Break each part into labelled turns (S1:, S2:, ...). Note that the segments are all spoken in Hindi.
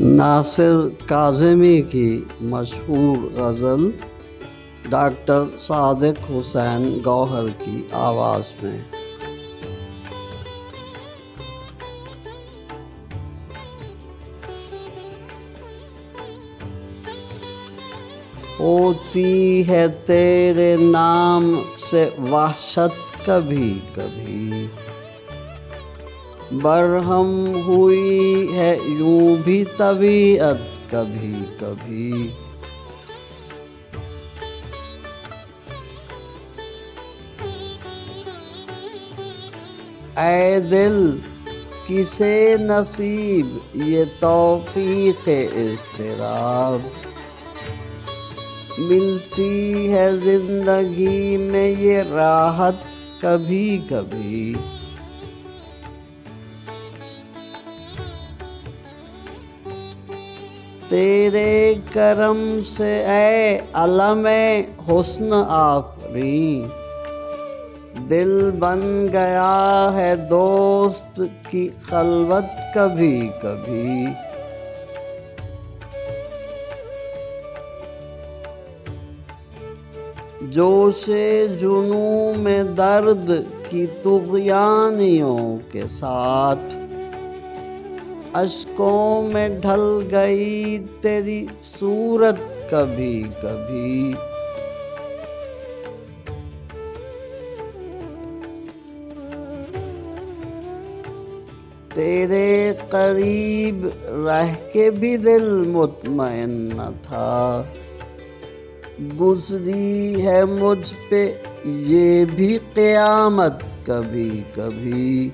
S1: नासिर काज़मी की मशहूर गज़ल डॉक्टर सादिक हुसैन गौहर की आवाज़ में। होती है तेरे नाम से वहशत कभी कभी, बरहम हुई है यूं भी तबीयत कभी कभी। ऐ दिल किसे नसीब ये तौफीक़े इज़्तिराब, मिलती है जिंदगी में ये राहत कभी कभी। तेरे करम से ऐ अलमे हुस्न आफरी, दिल बन गया है दोस्त की खलवत कभी कभी। जोशे जुनू में दर्द की तुग़यानियों के साथ, अश्कों में ढल गई तेरी सूरत कभी कभी। तेरे करीब रह के भी दिल मुतमइन न था, गुज़री है मुझ पे ये भी क़यामत कभी कभी।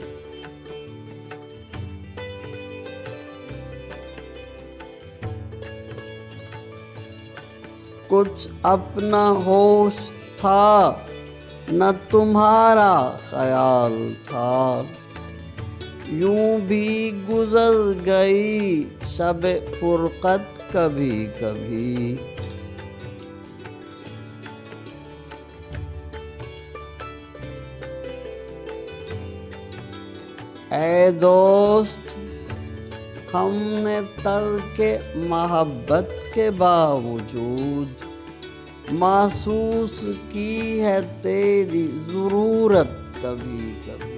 S1: कुछ अपना होश था न तुम्हारा ख्याल था, यूं भी गुजर गई शब फुरक़त कभी कभी। ऐ दोस्त हमने तर्के मोहब्बत के बावजूद महसूस की है तेरी ज़रूरत कभी कभी।